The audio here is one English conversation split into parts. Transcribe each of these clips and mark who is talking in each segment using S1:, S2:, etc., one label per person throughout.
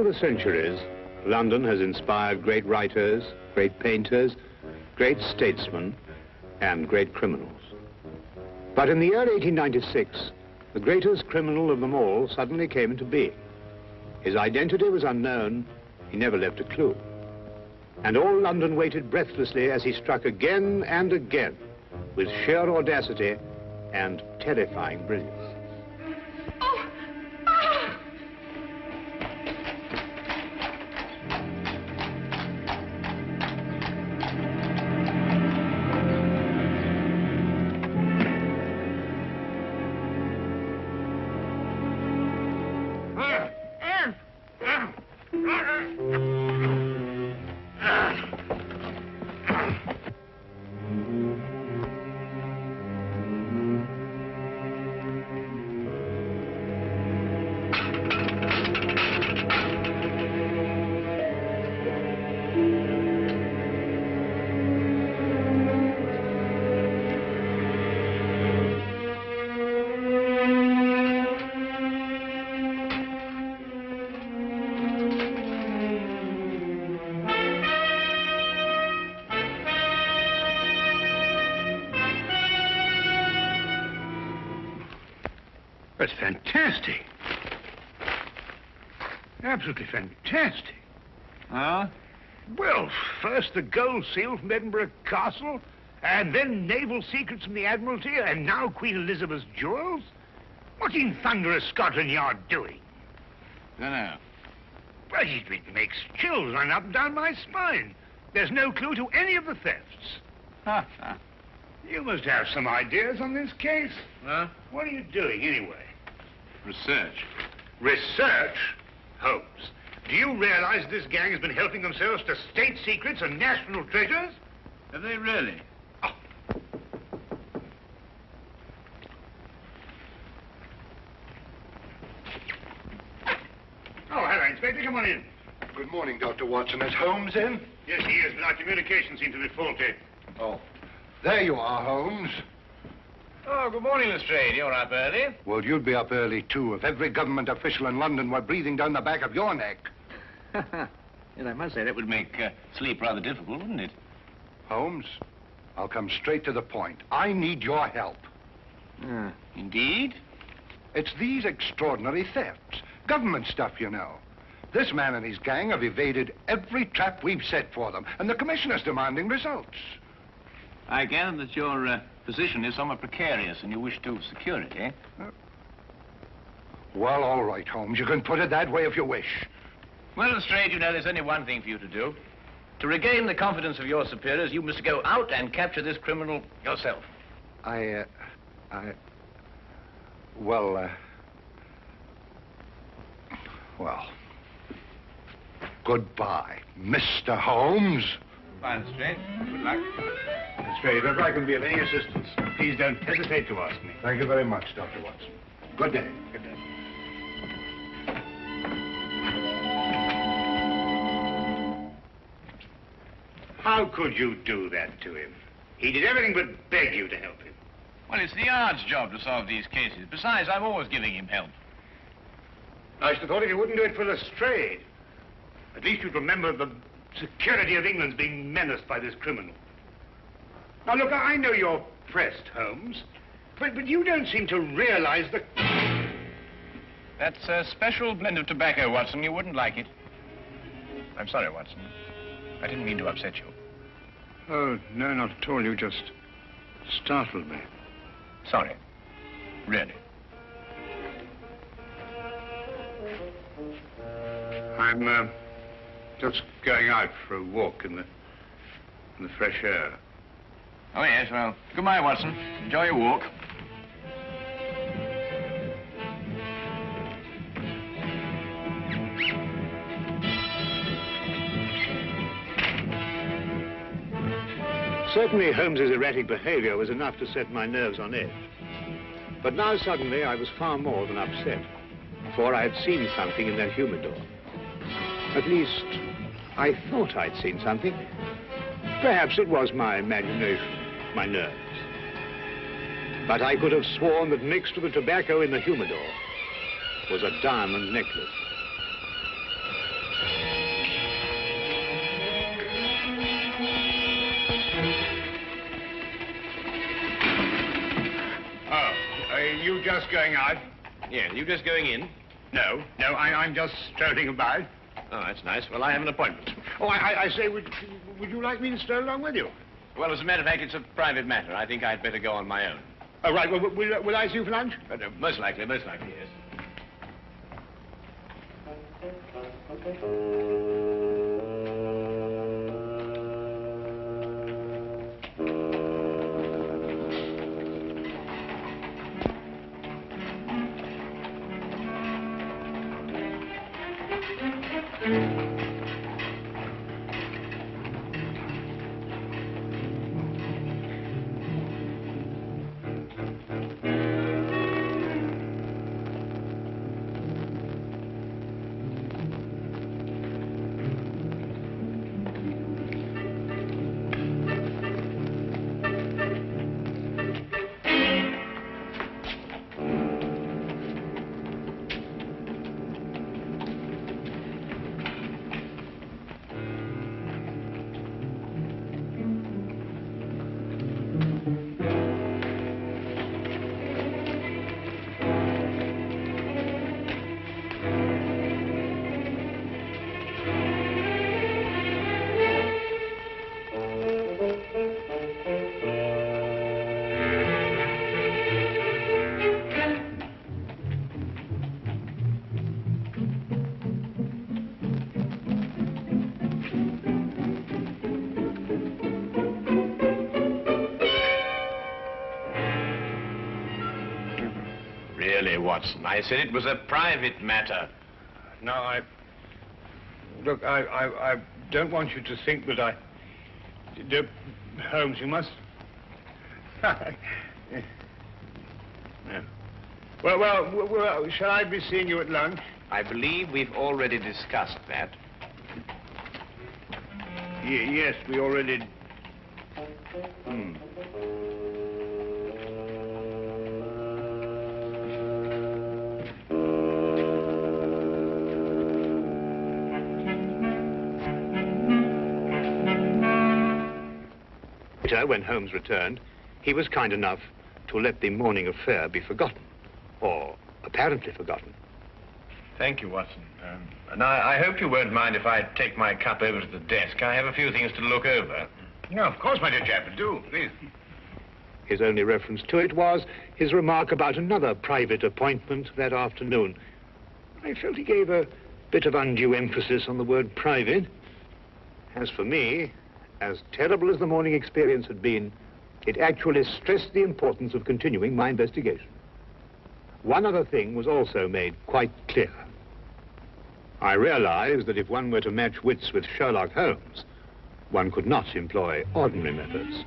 S1: Through the centuries, London has inspired great writers, great painters, great statesmen, and great criminals. But in the year 1896, the greatest criminal of them all suddenly came into being. His identity was unknown. He never left a clue. And all London waited breathlessly as he struck again and again with sheer audacity and terrifying brilliance.
S2: That's fantastic. Absolutely fantastic.
S3: Huh?
S2: Well, first the gold seal from Edinburgh Castle, and then naval secrets from the Admiralty, and now Queen Elizabeth's jewels. What in thunder is Scotland Yard doing?
S3: Dunno.
S2: Well, it makes chills run up and down my spine. There's no clue to any of the thefts.
S3: Ha ha.
S2: You must have some ideas on this case.
S3: Huh?
S2: What are you doing, anyway?
S3: Research.
S2: Research? Holmes, do you realize this gang has been helping themselves to state secrets and national treasures?
S3: Have they really?
S2: Oh. Oh, hello, Inspector. Come on in.
S4: Good morning, Dr. Watson. Is Holmes in?
S2: Yes, he is, but our communications seem to be faulty.
S4: Oh. There you are, Holmes.
S3: Oh, good morning, Lestrade. You're up early.
S4: Well, you'd be up early, too, if every government official in London were breathing down the back of your neck.
S3: Yes, I must say that would make sleep rather difficult, wouldn't it?
S4: Holmes, I'll come straight to the point. I need your help.
S3: Indeed?
S4: It's these extraordinary thefts. Government stuff, you know. This man and his gang have evaded every trap we've set for them, and the commissioner's demanding results.
S3: I gather that your position is somewhat precarious and you wish to secure it, eh?
S4: Well, all right, Holmes. You can put it that way if you wish.
S3: Well, Lestrade, you know there's only one thing for you to do. To regain the confidence of your superiors, you must go out and capture this criminal yourself.
S4: Well, goodbye, Mr. Holmes.
S3: Fine, Lestrade. Good luck.
S2: Lestrade, if I can be of any assistance, please don't hesitate to ask me.
S4: Thank you very much, Dr. Watson. Good day.
S2: Good day. How could you do that to him? He did everything but beg you to help him.
S3: Well, it's the Yard's job to solve these cases. Besides, I'm always giving him help.
S2: I should have thought if you wouldn't do it for Lestrade, at least you'd remember the security of England's being menaced by this criminal. Now, look, I know you're pressed, Holmes, but you don't seem to realize the...
S3: That's a special blend of tobacco, Watson. You wouldn't like it. I'm sorry, Watson. I didn't mean to upset you.
S2: Oh, no, not at all. You just startled me.
S3: Sorry. Really.
S2: I'm just going out for a walk in the fresh air.
S3: Oh, yes, well, goodbye, Watson. Enjoy your walk.
S1: Certainly, Holmes's erratic behavior was enough to set my nerves on edge. But now, suddenly, I was far more than upset, for I had seen something in that humidor. At least, I thought I'd seen something. Perhaps it was my imagination, my nerves. But I could have sworn that mixed with the tobacco in the humidor was a diamond necklace.
S2: just going out.
S3: Yeah, you just going in?
S2: No, I'm just strolling about.
S3: Oh, that's nice. Well, I have an appointment.
S2: Oh, I say, would you like me to stroll along with you?
S3: Well, as a matter of fact, it's a private matter. I think I'd better go on my own.
S2: Oh, right. Well, will I see you for lunch?
S3: Most likely, yes. Really, Watson, I said it was a private matter.
S2: No, Look, I don't want you to think that I... Holmes, you must... No. Well, shall I be seeing you at lunch?
S3: I believe we've already discussed that.
S2: Yes, we already...
S1: Later, when Holmes returned, he was kind enough to let the morning affair be forgotten, or apparently forgotten.
S3: Thank you, Watson. And I hope you won't mind if I take my cup over to the desk. I have a few things to look over.
S2: No, of course, my dear chap, do, please.
S1: His only reference to it was his remark about another private appointment that afternoon. I felt he gave a bit of undue emphasis on the word private. As for me, as terrible as the morning experience had been, it actually stressed the importance of continuing my investigation. One other thing was also made quite clear. I realized that if one were to match wits with Sherlock Holmes, one could not employ ordinary methods.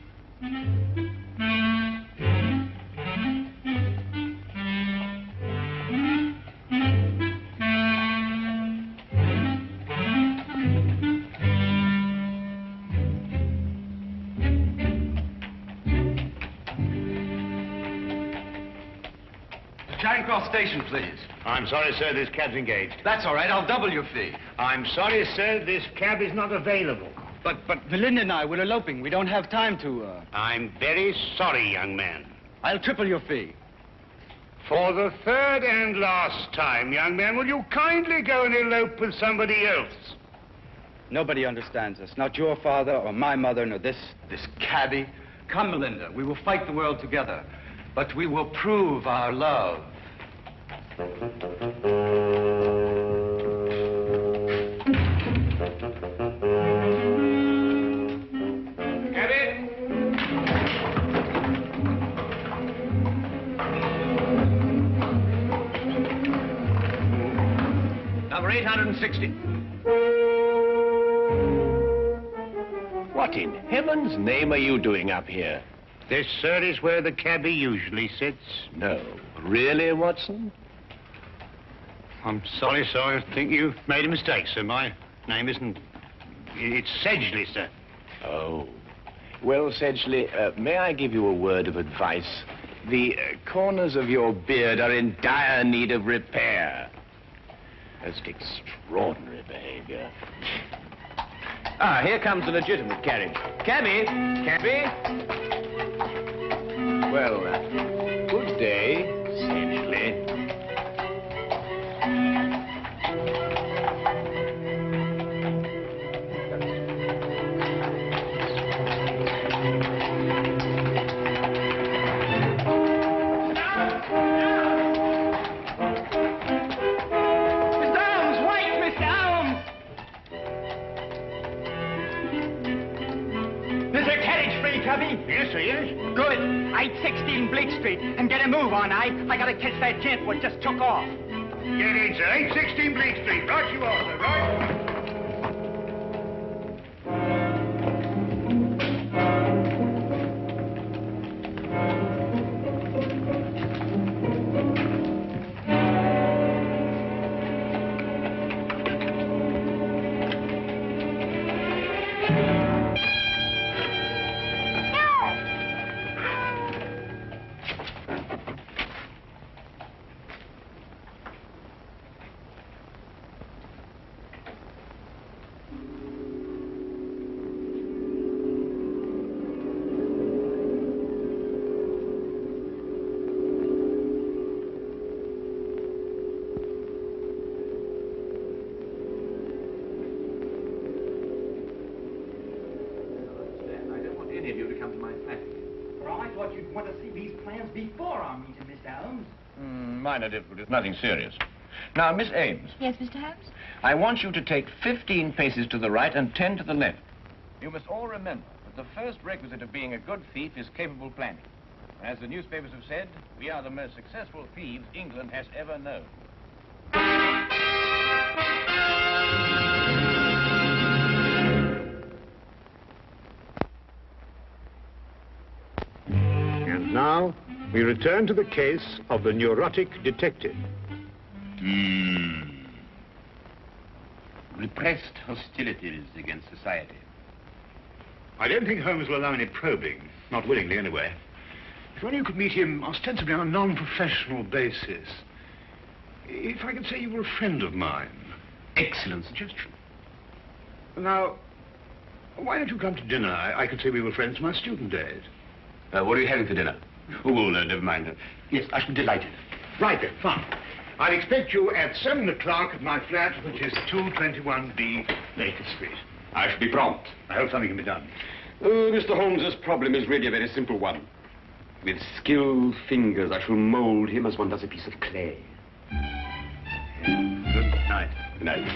S5: Charing Cross Station, please.
S2: I'm sorry, sir, this cab's engaged.
S5: That's all right. I'll double your fee.
S2: I'm sorry, sir, this cab is not available.
S5: But Belinda and I, we're eloping. We don't have time to,
S2: I'm very sorry, young man.
S5: I'll triple your fee.
S2: For the third and last time, young man, will you kindly go and elope with somebody else?
S5: Nobody understands us. Not your father or my mother, nor this cabbie. Come, Melinda. We will fight the world together. But we will prove our love.
S3: Cabby? Number 860. What in heaven's name are you doing up here?
S2: This, sir, is where the cabbie usually sits.
S3: No. Really, Watson?
S2: I'm sorry, sir. I think you've made a mistake, sir. My name isn't... It's Sedgley, sir.
S3: Oh. Well, Sedgley, may I give you a word of advice? The corners of your beard are in dire need of repair. That's extraordinary behavior. Ah, here comes the legitimate carriage. Cabby! Cabby! Well, good day, Sedgley.
S5: cabby?
S2: Yes, sir, yes.
S5: Good. 816 Bleak Street. And get a move on, I gotta catch that gent what just took off.
S2: Get in, sir. 816 Bleak Street. Right you are, sir. Right.
S3: Minor difficulties, nothing serious. Now, Miss Ames.
S6: Yes, Mr. Holmes?
S3: I want you to take 15 paces to the right and 10 to the left. You must all remember that the first requisite of being a good thief is capable planning. As the newspapers have said, we are the most successful thieves England has ever known.
S1: And now, we return to the case of the neurotic detective.
S7: Repressed hostilities against society.
S2: I don't think Holmes will allow any probing. Not willingly, anyway. If only you could meet him ostensibly on a non-professional basis. If I could say you were a friend of mine.
S7: Excellent suggestion.
S2: Now, why don't you come to dinner? I could say we were friends from our student days.
S7: What are you having for dinner? Oh, never mind. Yes, I shall be delighted.
S2: Right then, fine. I'll expect you at 7 o'clock at my flat, which is 221B Baker Street.
S7: I shall be prompt.
S2: I hope something can be done.
S7: Mr. Holmes's problem is really a very simple one. With skilled fingers, I shall mold him as one does a piece of clay.
S2: Good night.
S7: Good night.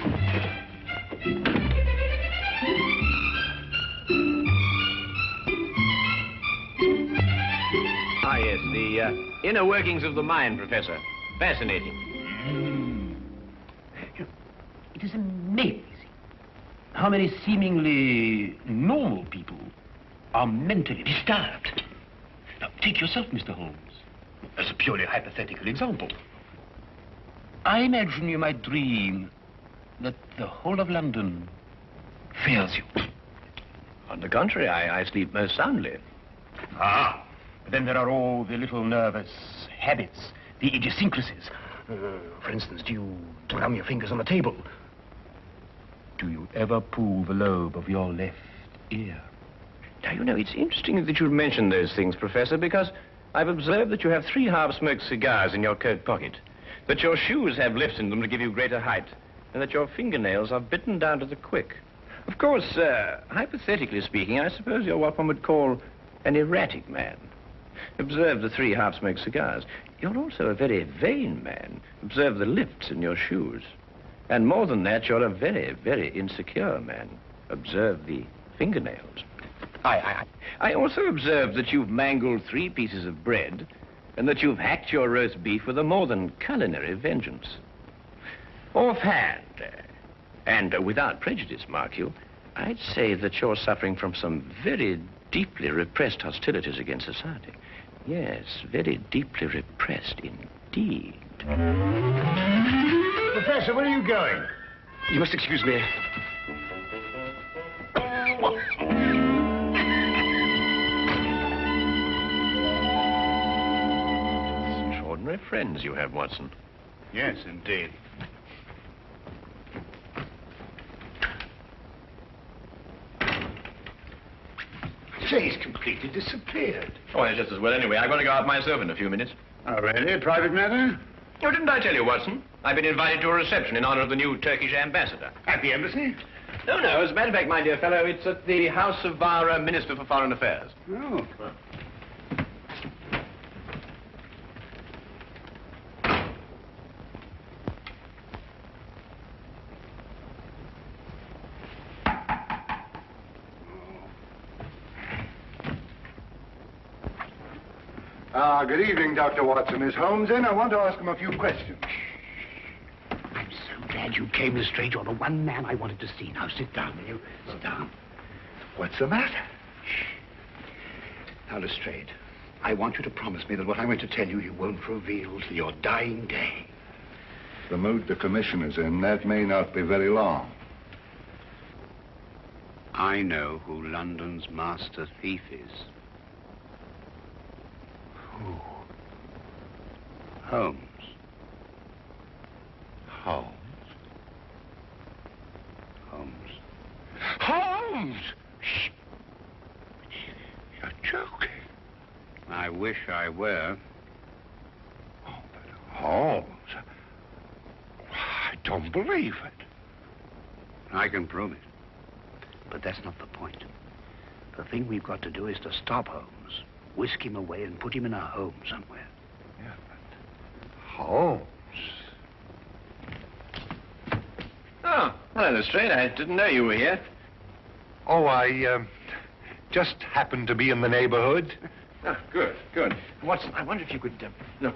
S3: Ah, yes, the inner workings of the mind, Professor. Fascinating.
S8: It is amazing how many seemingly normal people are mentally disturbed. Now, take yourself, Mr. Holmes, as a purely hypothetical example. I imagine you might dream that the whole of London fails you.
S3: On the contrary, I sleep most soundly.
S8: Ah, but then there are all the little nervous habits, the idiosyncrasies. For instance, do you drum your fingers on the table? Do you ever pull the lobe of your left ear?
S3: Now, you know, it's interesting that you mention those things, Professor, because I've observed that you have 3 half-smoked cigars in your coat pocket, that your shoes have lifts in them to give you greater height, and that your fingernails are bitten down to the quick. Of course, hypothetically speaking, I suppose you're what one would call an erratic man. Observe the 3 half-smoked cigars. You're also a very vain man. Observe the lifts in your shoes. And more than that, you're a very, very insecure man. Observe the fingernails. I also observed that you've mangled 3 pieces of bread and that you've hacked your roast beef with a more than culinary vengeance. Offhand, and without prejudice, mark you, I'd say that you're suffering from some very deeply repressed hostilities against society. Yes, very deeply repressed indeed.
S2: Professor, where are you going?
S8: You must excuse me.
S3: Extraordinary friends you have, Watson.
S2: Yes, indeed. Say, he's completely disappeared.
S3: Oh, it's just as well anyway. I'm going to go out myself in a few minutes.
S2: Oh, really? Private matter?
S3: Oh, didn't I tell you, Watson? I've been invited to a reception in honor of the new Turkish ambassador.
S2: At the embassy?
S3: No, as a matter of fact, my dear fellow, it's at the house of our Minister for Foreign Affairs.
S2: Oh.
S4: Good evening, Dr. Watson. Is Holmes in? I want to ask him a few questions.
S2: I'm so glad you came, Lestrade. You're the one man I wanted to see. Now, sit down, will you? Sit down.
S4: What's the matter?
S2: Now, Lestrade, I want you to promise me that what I'm going to tell you, you won't reveal till your dying day.
S4: The mood the commissioner's in, that may not be very long.
S1: I know who London's master thief is.
S4: Who?
S1: Holmes.
S4: Holmes?
S1: Holmes.
S4: Holmes! Shh. You're joking.
S1: I wish I were.
S4: Oh, but Holmes... I don't believe it.
S1: I can prove it.
S2: But that's not the point. The thing we've got to do is to stop Holmes, whisk him away and put him in a home somewhere.
S4: Yeah, but... Holmes?
S3: Oh, hello, Lestrade. I didn't know you were here.
S4: Oh, I, just happened to be in the neighborhood.
S3: Oh, good, good. Watson, I wonder if you could, look,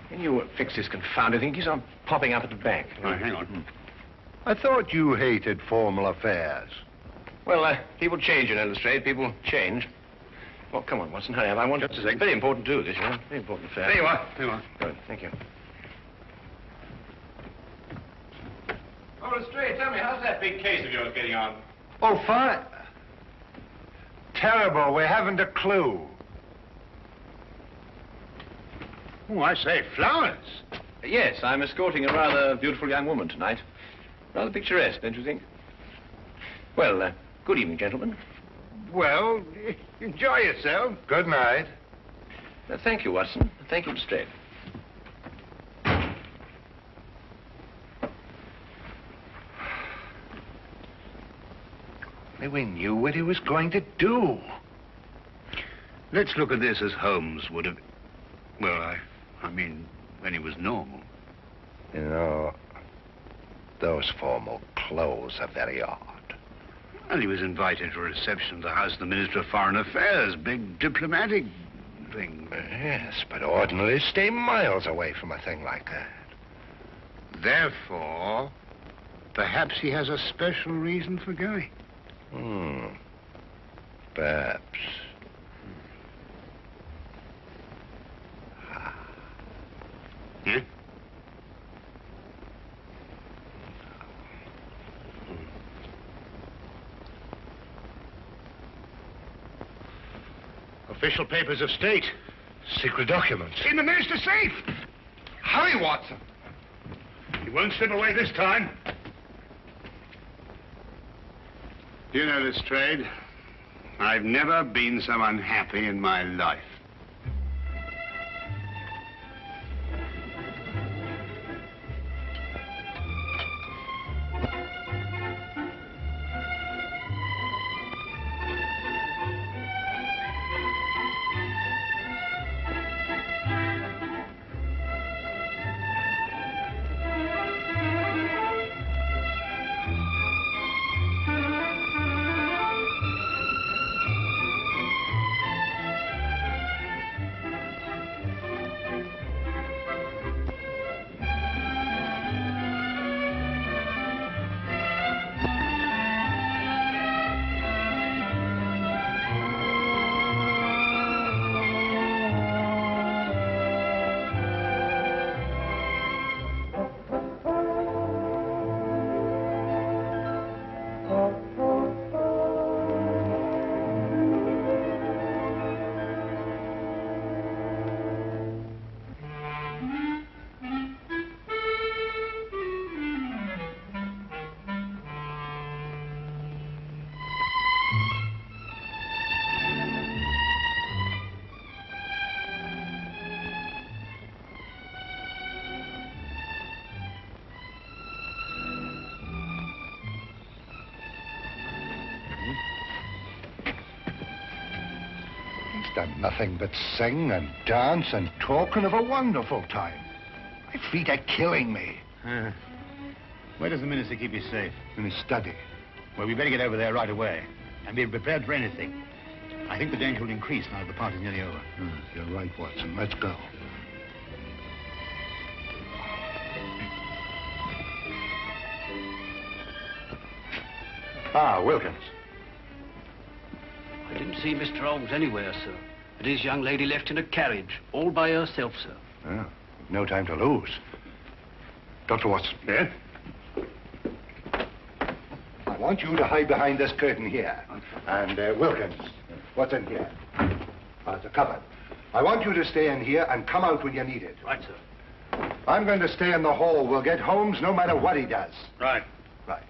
S3: can you fix this confounded thing? It keeps on popping up at the back.
S1: Oh, hang on.
S4: I thought you hated formal affairs.
S3: Well, people change, you know, Lestrade. People change. Well, come on, Watson, hurry up. I want...
S1: Just a second.
S3: It's very important, too, this, you know. Very important affair.
S1: There you are. There you are.
S3: Good, thank you. Oh, Lestrade, tell me, how's that big case of yours getting on?
S4: Oh, fine. Terrible. We haven't a clue.
S1: Oh, I say, flowers.
S3: Yes, I'm escorting a rather beautiful young woman tonight. Rather picturesque, don't you think? Well, good evening, gentlemen.
S4: Well, enjoy yourself. Good night.
S3: Thank you, Watson. Thank you, Lestrade.
S4: We knew what he was going to do.
S1: Let's look at this as Holmes would have... Well, I mean, when he was normal.
S4: You know, those formal clothes are very odd.
S1: Well, he was invited to a reception at the house of the Minister of Foreign Affairs. Big diplomatic thing.
S4: Yes, but ordinarily stay miles away from a thing like that.
S1: Therefore, perhaps he has a special reason for going.
S4: Perhaps.
S1: Yeah? Official papers of state.
S4: Secret documents.
S2: In the minister's safe!
S4: Hurry, Watson.
S2: He won't slip away this time.
S1: You know, Lestrade, I've never been so unhappy in my life.
S4: Done nothing but sing and dance and talk and have a wonderful time. My feet are killing me.
S5: Where does the minister keep his safe?
S4: In his study.
S5: Well, we better get over there right away and be prepared for anything.
S1: I think the danger will increase now that the party's nearly over.
S4: You're right, Watson. Let's go. Ah, Wilkins.
S6: I didn't see Mr. Holmes anywhere, sir. But his young lady left in a carriage, all by herself, sir.
S4: Yeah, no time to lose. Dr. Watson.
S2: Yeah?
S4: I want you to hide behind this curtain here. And, Wilkins, what's in here? It's a cupboard. I want you to stay in here and come out when you need it.
S6: Right, sir.
S4: I'm going to stay in the hall. We'll get Holmes no matter what he does.
S2: Right.
S4: Right.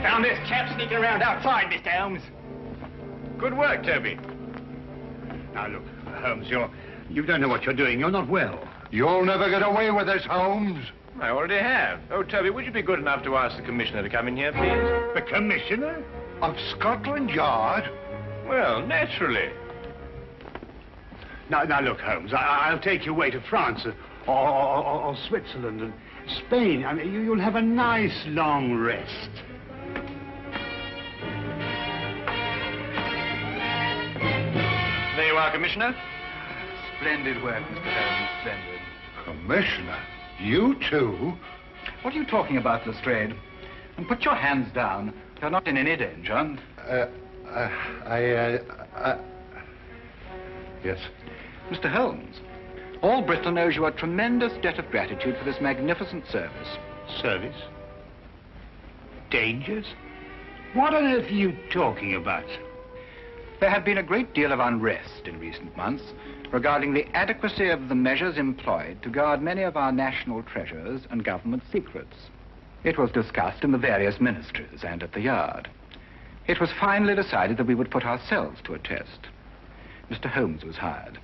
S6: Found this chap sneaking around outside, Mr. Holmes.
S3: Good work, Toby.
S2: Now, look, Holmes, you don't know what you're doing. You're not well.
S4: You'll never get away with this, Holmes.
S3: I already have. Oh, Toby, would you be good enough to ask the commissioner to come in here, please?
S2: The commissioner?
S4: Of Scotland Yard?
S3: Well, naturally.
S2: Now, look, Holmes, I'll take you away to France or Switzerland and Spain. I mean, you'll have a nice long rest.
S3: There you are, Commissioner.
S5: Splendid work, Mr. Holmes, splendid.
S4: Commissioner, you too?
S5: What are you talking about, Lestrade? And put your hands down. You're not in any danger.
S4: Yes.
S5: Mr. Holmes, all Britain owes you a tremendous debt of gratitude for this magnificent service.
S2: Service? Dangers? What on earth are you talking about?
S5: There had been a great deal of unrest in recent months regarding the adequacy of the measures employed to guard many of our national treasures and government secrets. It was discussed in the various ministries and at the Yard. It was finally decided that we would put ourselves to a test. Mr. Holmes was hired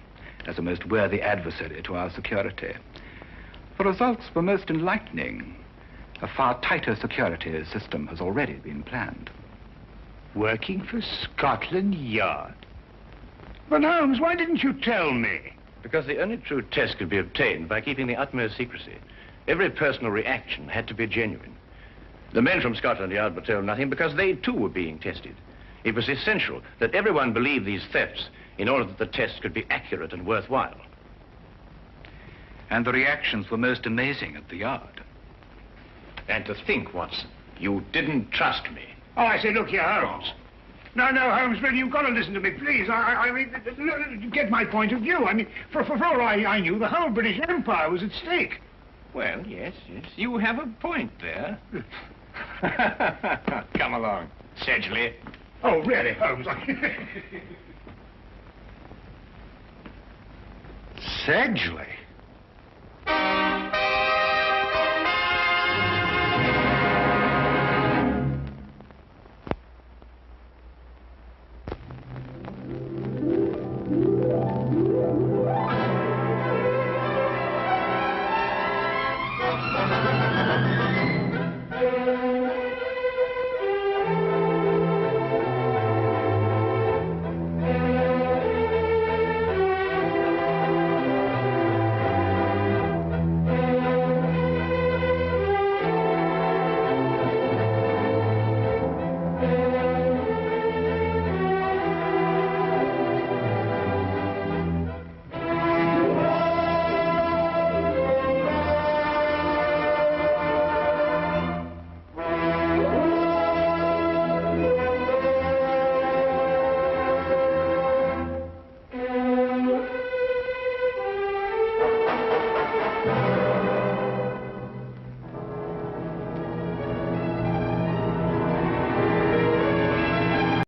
S5: as a most worthy adversary to our security. The results were most enlightening. A far tighter security system has already been planned.
S2: Working for Scotland Yard? But Holmes, why didn't you tell me?
S3: Because the only true test could be obtained by keeping the utmost secrecy. Every personal reaction had to be genuine. The men from Scotland Yard were told nothing because they too were being tested. It was essential that everyone believe these thefts in order that the test could be accurate and worthwhile.
S5: And the reactions were most amazing at the Yard.
S3: And to think, Watson, you didn't trust me.
S2: Oh, I say, look here, Holmes. No, Holmes, really, you've got to listen to me, please. I mean, get my point of view. I mean, for all I knew, the whole British Empire was at stake.
S3: Well, yes, you have a point there. Come along, Sedgley.
S2: Oh, really, Holmes?
S4: Sedgley?